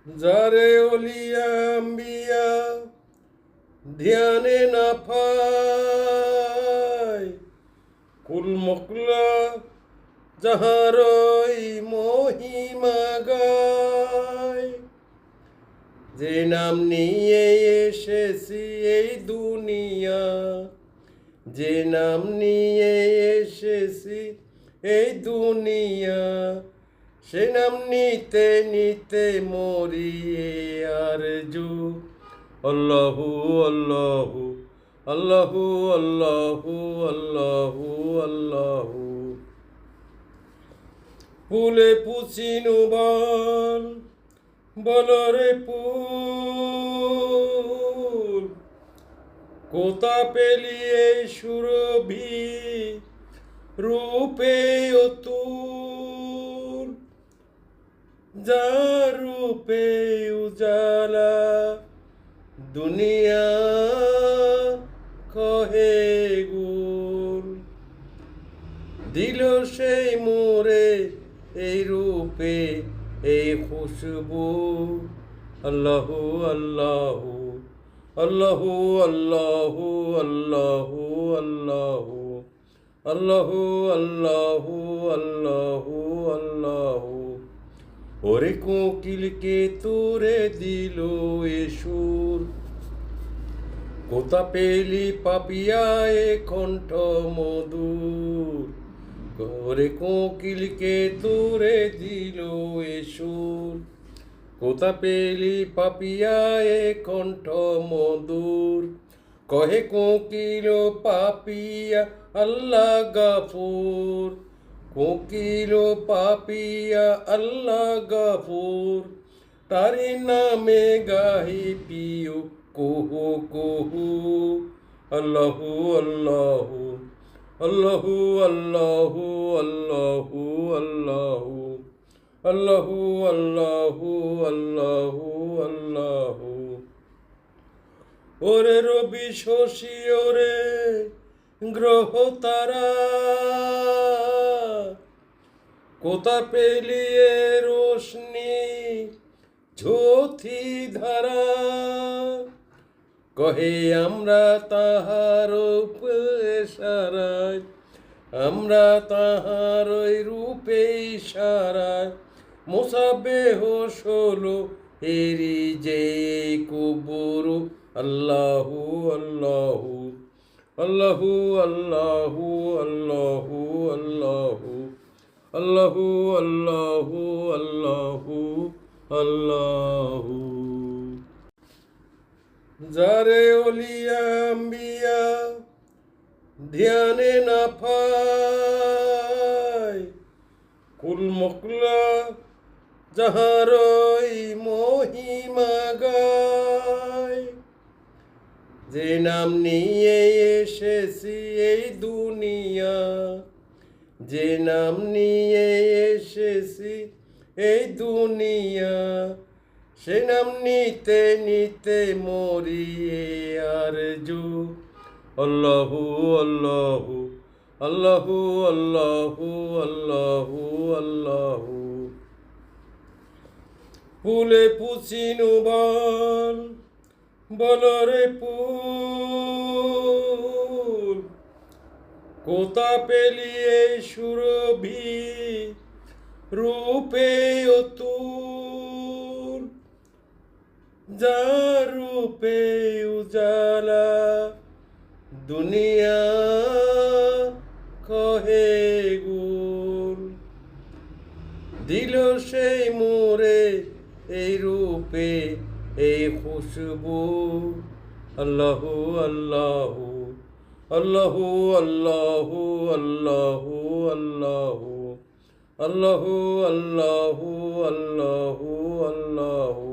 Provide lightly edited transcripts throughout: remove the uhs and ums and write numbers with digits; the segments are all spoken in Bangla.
যারে অলিয়া আম্বিয়া ধ্যানে না পায়, কুল মকলা যাহারই মহিমা গায়। যে নাম নিয়ে এসেছি এই দুনিয়া, যে নাম নিয়ে এসেছি এই দুনিয়া, সে নাম নিতে নিতে মরিয়ে আরজু। আল্লাহু আল্লাহু আল্লাহু আল্লাহু আল্লাহু আল্লাহু। ফুলে পুচিনু বলরে ফুল, কোথা পেলিয়ে সুরভি রূপে অতুল। যার রূপে উজালা দুনিয়া কহে গুল, দিল সেই মোরে এই রূপে এই খুশবু। আল্লাহু আল্লাহু আল্লাহু আল্লাহু আল্লাহু আল্লাহু আল্লাহু আল্লাহু আল্লাহু আল্লাহু। ওরে কোকিলকে তোরে দিল এ সুর, কোথা পেলি পাপিয়া এ কণ্ঠ মধুর। ওরে কোকিলকে তোরে দিল এ সুর, কোথা পেলি পাপিয়া এ কণ্ঠ মধুর। কহে কোকিল পাপিয়া আল্লাহ গাফুর, কোকিল পাপিয়া আল্লাহ গাফুর। তারি নামে গাহি পিও কুহু কুহু। আল্লাহু আল্লাহু আল্লাহু আল্লাহু আল্লাহু আল্লাহু আল্লাহু আল্লাহু আল্লাহু আল্লাহু। ওরে রবি শশী ওরে গ্রহ তারা, কোথা পেলিয়ে রোশনি জ্যোতি ধারা। কহে আমরা তাহার ইশারায়, আমরা তাহার ওই রূপে ইশারায় মোসাবেহ ষোলো এরি যে কুবুরু। আল্লাহু আল্লাহু আল্লাহু আল্লাহু আল্লাহু আল্লাহু আল্লাহু আল্লাহু আল্লাহু আল্লাহু। যারে অলিয়া আম্বিয়া ধ্যানে না পায়, কুল মকলা যাহারই মহিমা গায়। যে নাম নিয়ে এসেছি এই দুনিয়া, যে নাম নিয়ে এসেছি এই দুনিয়া, সে নাম নিতে নিতে মরিয়ে আরজু। আল্লাহু আল্লাহু আল্লাহু আল্লাহু আল্লাহু আল্লাহু। ফুলে পুচিনু বলরে ফুল, কোথা পেলিয়ে সুরভি রূপে অতুল। যার রূপে উজালা দুনিয়া কহে গুল, দিল সেই মোরে এই রূপে এই খুশবু। আল্লাহু আল্লাহু আল্লাহু আল্লাহু আল্লাহু আল্লাহু আল্লাহু আল্লাহু আল্লাহু আল্লাহু।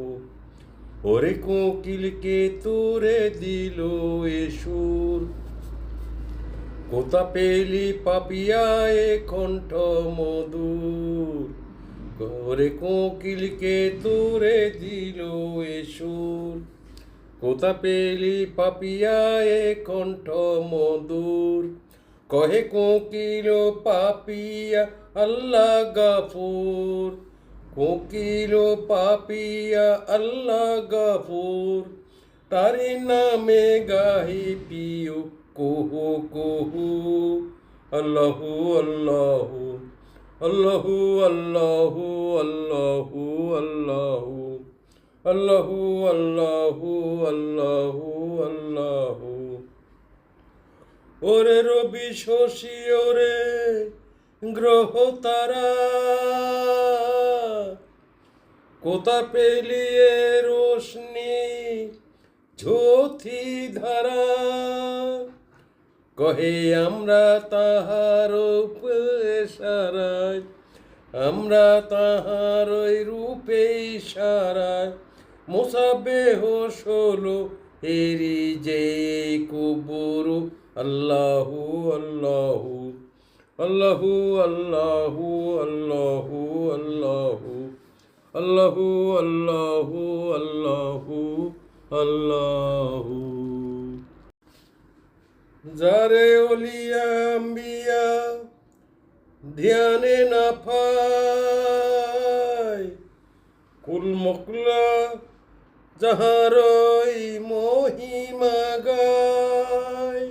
ওরে কোকিলকে তোরে দিল এ সুর, কোথা পেলি পাপিয়া এ কণ্ঠ মধুর। ওরে কোকিলকে তোরে দিল এ সুর, কোথা পেলি পাপিয়া এ কণ্ঠ মধুর। কহে কোকিল পাপিয়া আল্লাহ গাফুর, কোকিল পাপিয়া আল্লাহ গাফুর, তারি নামে গাহি পিও কুহু কুহু। আল্লাহু আল্লাহু আল্লাহু আল্লাহু আল্লাহু আল্লাহু আল্লাহু আল্লাহু আল্লাহু আল্লাহু। ওরে রবি শশী ওরে গ্রহ তারা, কোথা পেলিয়ে রোশনি জ্যোতি ধারা। কহে আমরা তাহার ইশারায়, আমরা তাহার ওই রূপে ইশারায় মোসাবেহ ষোলো এরি যে কুবুরু। আল্লাহু আল্লাহু আল্লাহু আল্লাহু আল্লাহু আল্লাহু আল্লাহু আল্লাহু আল্লাহু আল্লাহু। যারে ওলিয়া আম্বিয়া ধ্যানে না পায়, কুল মকলা যাহারই মহিমা গায়।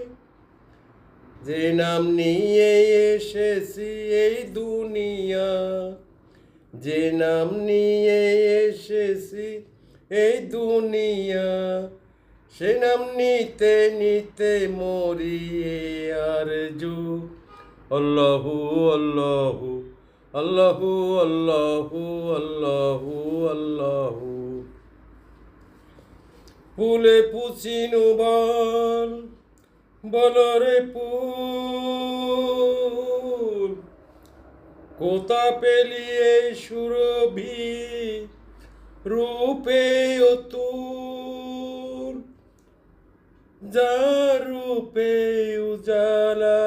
যে নাম নিয়ে এসেছি এই দুনিয়া, যে নাম নিয়ে এসেছি এই দুনিয়া, সে নাম নিতে নিতে মরিয়ে আর জু। আল্লাহু আল্লাহু আল্লাহু আল্লাহু আল্লাহু আল্লাহু। ফুলে পুচিনু বল বলরে ফুল, কোথা পেলিয়ে সুরভি রূপে অতুল। যার রূপে উজালা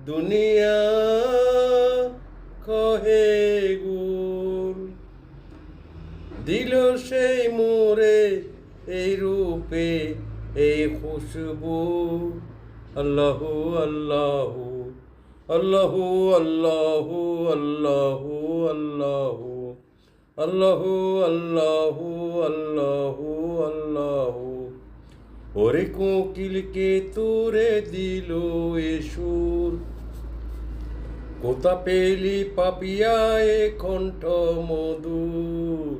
দুনিয়া কহে গুল, দিল সেই মোরে এই রূপে এই খুশবু। আল্লাহু আল্লাহু আল্লাহু আল্লাহু আল্লাহু আল্লাহু আল্লাহু আল্লাহু আল্লাহু আল্লাহু। ওরে কোকিলকে তোরে দিল এ সুর, কোথা পেলি পাপিয়া এ কণ্ঠ মধুর।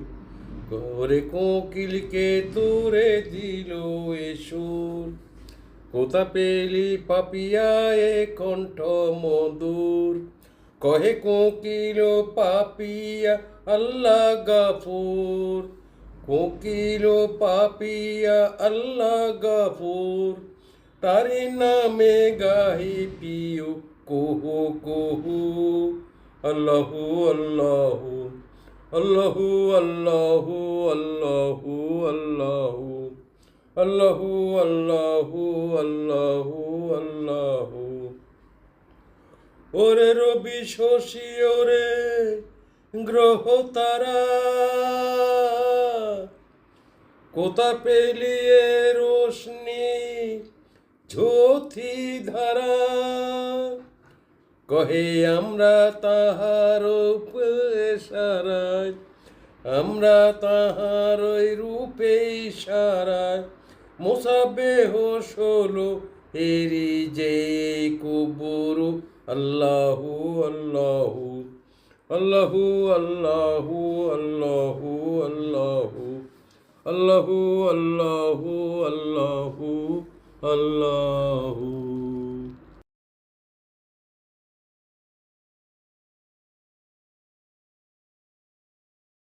ওরে কোকিলকে তোরে দিল এ সুর, কোথা পেলি পাপিয়া এ কণ্ঠ মধুর। কহে কোকিল পাপিয়া আল্লাহ গাফুর, কোকিল পাপিয়া আল্লাহ গাফুর, তারি নামে গাহি পিও কুহু কুহু। আল্লাহু আল্লাহু আল্লাহু আল্লাহু আল্লাহু আল্লাহু আল্লাহু আল্লাহু আল্লাহু আল্লাহু। ওরে রবি শশী ওরে গ্রহ তারা, কোথা পেলিয়ে রোশনি জ্যোতি ধারা। কহে আমরা তাহার ইশারায়, আমরা তাহার ওই রূপে ইশারায় মোসাবেহ ষোলো এরি যে কুবুরু। আল্লাহু আল্লাহু আল্লাহু আল্লাহু আল্লাহু আল্লাহু আল্লাহু আল্লাহু আল্লাহু আল্লাহু।